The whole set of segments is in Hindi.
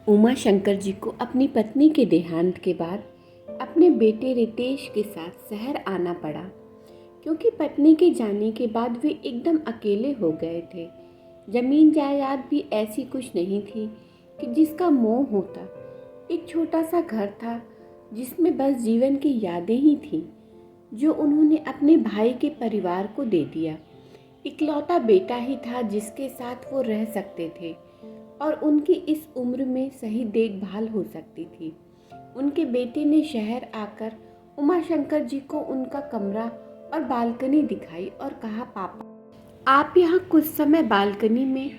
उमा शंकर जी को अपनी पत्नी के देहांत के बाद अपने बेटे रितेश के साथ शहर आना पड़ा, क्योंकि पत्नी के जाने के बाद वे एकदम अकेले हो गए थे। जमीन जायदाद भी ऐसी कुछ नहीं थी कि जिसका मोह होता। एक छोटा सा घर था जिसमें बस जीवन की यादें ही थीं, जो उन्होंने अपने भाई के परिवार को दे दिया। इकलौता बेटा ही था जिसके साथ वो रह सकते थे और उनकी इस उम्र में सही देखभाल हो सकती थी। उनके बेटे ने शहर आकर उमाशंकर जी को उनका कमरा और बालकनी दिखाई और कहा, पापा आप यहाँ कुछ समय बालकनी में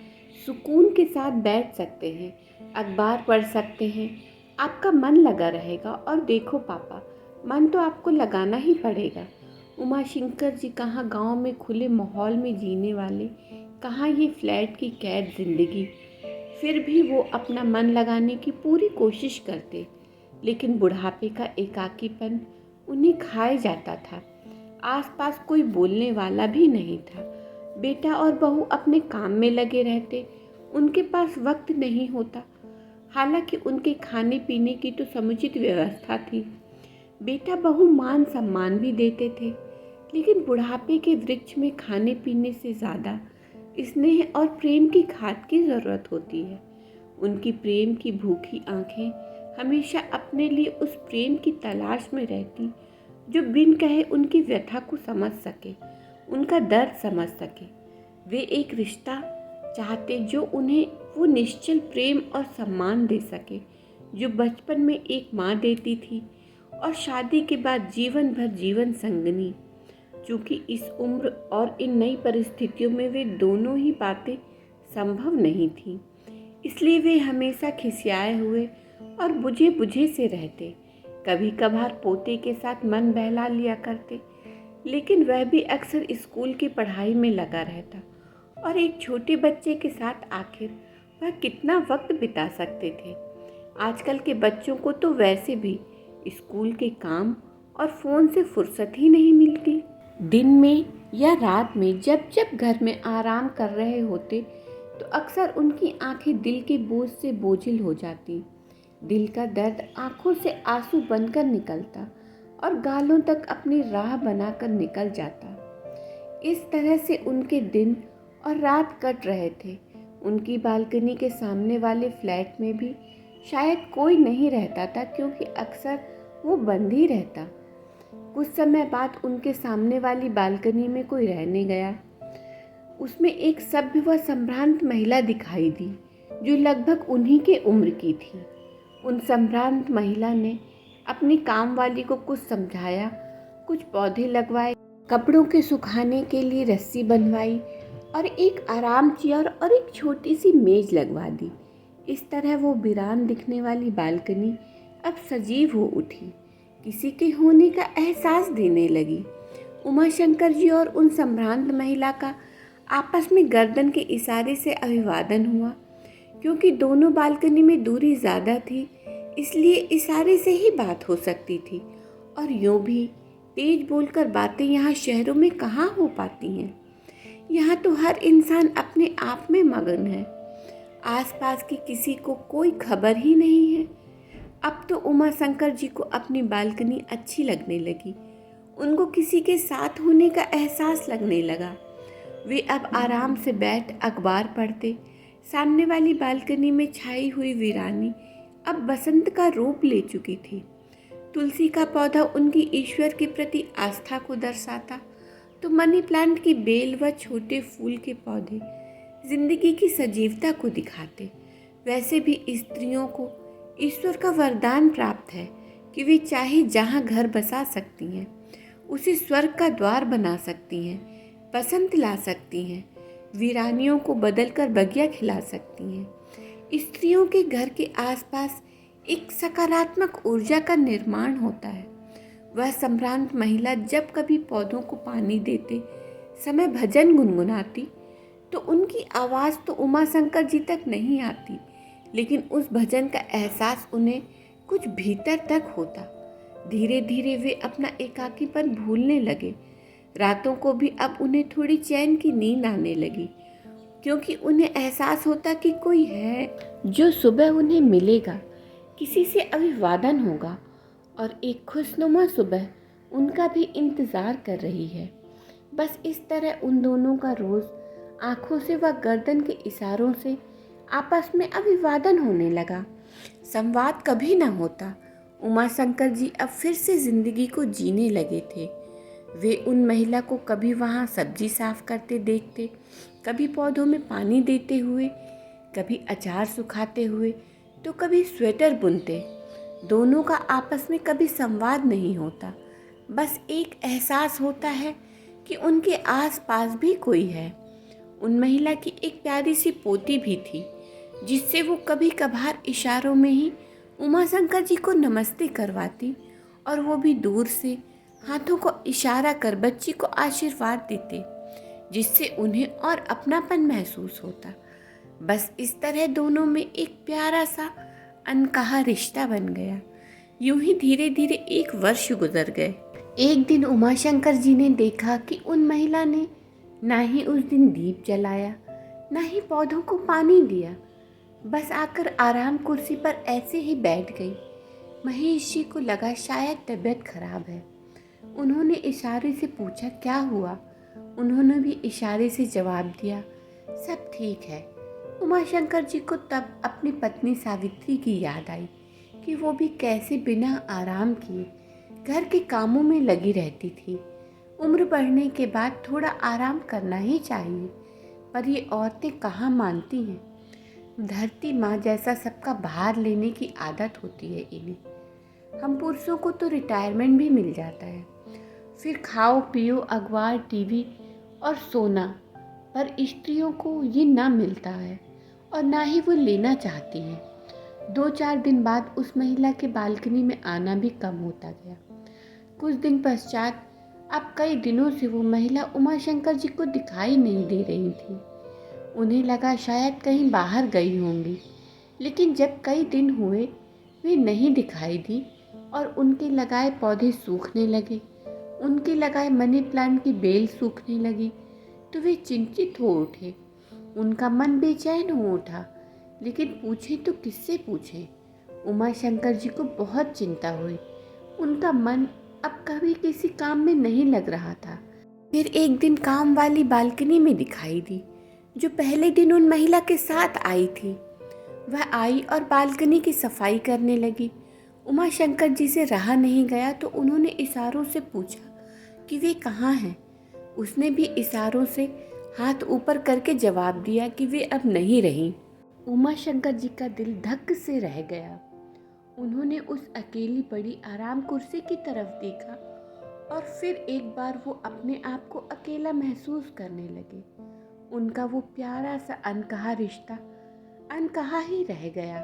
सुकून के साथ बैठ सकते हैं, अखबार पढ़ सकते हैं, आपका मन लगा रहेगा। और देखो पापा, मन तो आपको लगाना ही पड़ेगा। उमाशंकर जी कहाँ गांव में खुले माहौल में जीने वाले, कहाँ ये फ्लैट की कैद जिंदगी। फिर भी वो अपना मन लगाने की पूरी कोशिश करते, लेकिन बुढ़ापे का एकाकीपन उन्हें खाए जाता था। आसपास कोई बोलने वाला भी नहीं था। बेटा और बहू अपने काम में लगे रहते, उनके पास वक्त नहीं होता। हालांकि उनके खाने पीने की तो समुचित व्यवस्था थी। बेटा बहू मान सम्मान भी देते थे, लेकिन बुढ़ापे के वृक्ष में खाने पीने से ज़्यादा स्नेह और प्रेम की खाद की ज़रूरत होती है। उनकी प्रेम की भूखी आंखें हमेशा अपने लिए उस प्रेम की तलाश में रहती, जो बिन कहे उनकी व्यथा को समझ सके, उनका दर्द समझ सके। वे एक रिश्ता चाहते जो उन्हें वो निश्चल प्रेम और सम्मान दे सके, जो बचपन में एक माँ देती थी और शादी के बाद जीवन भर जीवन संगनी। चूँकि इस उम्र और इन नई परिस्थितियों में वे दोनों ही बातें संभव नहीं थीं, इसलिए वे हमेशा खिसियाए हुए और बुझे बुझे से रहते। कभी कभार पोते के साथ मन बहला लिया करते, लेकिन वह भी अक्सर स्कूल की पढ़ाई में लगा रहता और एक छोटे बच्चे के साथ आखिर वह कितना वक्त बिता सकते थे। आजकल के बच्चों को तो वैसे भी स्कूल के काम और फ़ोन से फुर्सत ही नहीं मिलती। दिन में या रात में जब जब घर में आराम कर रहे होते, तो अक्सर उनकी आंखें दिल के बोझ से बोझिल हो जाती। दिल का दर्द आंखों से आंसू बनकर निकलता और गालों तक अपनी राह बनाकर निकल जाता। इस तरह से उनके दिन और रात कट रहे थे। उनकी बालकनी के सामने वाले फ्लैट में भी शायद कोई नहीं रहता था, क्योंकि अक्सर वो बंद ही रहता। कुछ समय बाद उनके सामने वाली बालकनी में कोई रहने गया। उसमें एक सभ्य व संभ्रांत महिला दिखाई दी, जो लगभग उन्हीं के उम्र की थी। उन संभ्रांत महिला ने अपनी काम वाली को कुछ समझाया, कुछ पौधे लगवाए, कपड़ों के सुखाने के लिए रस्सी बनवाई और एक आराम चेयर और एक छोटी सी मेज लगवा दी। इस तरह वो वीरान दिखने वाली बालकनी अब सजीव हो उठी, किसी के होने का एहसास देने लगी। उमाशंकर जी और उन संभ्रांत महिला का आपस में गर्दन के इशारे से अभिवादन हुआ। क्योंकि दोनों बालकनी में दूरी ज़्यादा थी, इसलिए इशारे से ही बात हो सकती थी। और यूँ भी तेज बोलकर बातें यहाँ शहरों में कहाँ हो पाती हैं। यहाँ तो हर इंसान अपने आप में मगन है, आसपास की किसी को कोई खबर ही नहीं है। अब तो उमाशंकर जी को अपनी बालकनी अच्छी लगने लगी। उनको किसी के साथ होने का एहसास लगने लगा। वे अब आराम से बैठ अखबार पढ़ते। सामने वाली बालकनी में छाई हुई वीरानी अब बसंत का रूप ले चुकी थी। तुलसी का पौधा उनकी ईश्वर के प्रति आस्था को दर्शाता, तो मनी प्लांट की बेल व छोटे फूल के पौधे जिंदगी की सजीवता को दिखाते। वैसे भी स्त्रियों को ईश्वर का वरदान प्राप्त है कि वे चाहे जहाँ घर बसा सकती हैं, उसे स्वर्ग का द्वार बना सकती हैं, बसंत ला सकती हैं, वीरानियों को बदलकर बगिया खिला सकती हैं। स्त्रियों के घर के आसपास एक सकारात्मक ऊर्जा का निर्माण होता है। वह संभ्रांत महिला जब कभी पौधों को पानी देते समय भजन गुनगुनाती, तो उनकी आवाज़ तो उमाशंकर जी तक नहीं आती, लेकिन उस भजन का एहसास उन्हें कुछ भीतर तक होता। धीरे धीरे वे अपना एकाकीपन भूलने लगे। रातों को भी अब उन्हें थोड़ी चैन की नींद आने लगी। क्योंकि उन्हें एहसास होता कि कोई है जो सुबह उन्हें मिलेगा, किसी से अभिवादन होगा और एक खुशनुमा सुबह उनका भी इंतज़ार कर रही है। बस इस तरह उन दोनों का रोज़ आँखों से व गर्दन के इशारों से आपस में अभिवादन होने लगा। संवाद कभी न होता। उमाशंकर जी अब फिर से ज़िंदगी को जीने लगे थे। वे उन महिला को कभी वहाँ सब्जी साफ करते देखते, कभी पौधों में पानी देते हुए, कभी अचार सुखाते हुए, तो कभी स्वेटर बुनते। दोनों का आपस में कभी संवाद नहीं होता, बस एक एहसास होता है कि उनके आसपास भी कोई है। उन महिला की एक प्यारी सी पोती भी थी, जिससे वो कभी कभार इशारों में ही उमाशंकर जी को नमस्ते करवाती और वो भी दूर से हाथों को इशारा कर बच्ची को आशीर्वाद देते, जिससे उन्हें और अपनापन महसूस होता। बस इस तरह दोनों में एक प्यारा सा अनकहा रिश्ता बन गया। यूं ही धीरे धीरे 1 वर्ष गुजर गए। एक दिन उमाशंकर जी ने देखा कि उन महिला ने ना ही उस दिन दीप जलाया, ना ही पौधों को पानी दिया, बस आकर आराम कुर्सी पर ऐसे ही बैठ गई। महेश जी को लगा शायद तबीयत खराब है। उन्होंने इशारे से पूछा क्या हुआ। उन्होंने भी इशारे से जवाब दिया सब ठीक है। उमाशंकर जी को तब अपनी पत्नी सावित्री की याद आई कि वो भी कैसे बिना आराम किए घर के कामों में लगी रहती थी। उम्र बढ़ने के बाद थोड़ा आराम करना ही चाहिए, पर ये औरतें कहाँ मानती हैं। धरती माँ जैसा सबका भार लेने की आदत होती है इन्हें। हम पुरुषों को तो रिटायरमेंट भी मिल जाता है, फिर खाओ पियो अखबार टीवी और सोना, पर स्त्रियों को ये ना मिलता है और ना ही वो लेना चाहती हैं। 2-4 दिन बाद उस महिला के बालकनी में आना भी कम होता गया। कुछ दिन पश्चात अब कई दिनों से वो महिला उमाशंकर जी को दिखाई नहीं दे रही थी। उन्हें लगा शायद कहीं बाहर गई होंगी, लेकिन जब कई दिन हुए वे नहीं दिखाई दी और उनके लगाए पौधे सूखने लगे, उनके लगाए मनी प्लांट की बेल सूखने लगी, तो वे चिंतित हो उठे। उनका मन बेचैन हो उठा, लेकिन पूछे तो किससे पूछे। उमाशंकर जी को बहुत चिंता हुई। उनका मन अब कभी किसी काम में नहीं लग रहा था। फिर एक दिन काम वाली बालकनी में दिखाई दी, जो पहले दिन उन महिला के साथ आई थी। वह आई और बालकनी की सफाई करने लगी। उमाशंकर जी से रहा नहीं गया तो उन्होंने इशारों से पूछा कि वे कहाँ हैं। उसने भी इशारों से हाथ ऊपर करके जवाब दिया कि वे अब नहीं रहीं। उमाशंकर जी का दिल धक से रह गया। उन्होंने उस अकेली पड़ी आराम कुर्सी की तरफ देखा और फिर एक बार वो अपने आप को अकेला महसूस करने लगे। उनका वो प्यारा सा अनकहा रिश्ता अनकहा ही रह गया।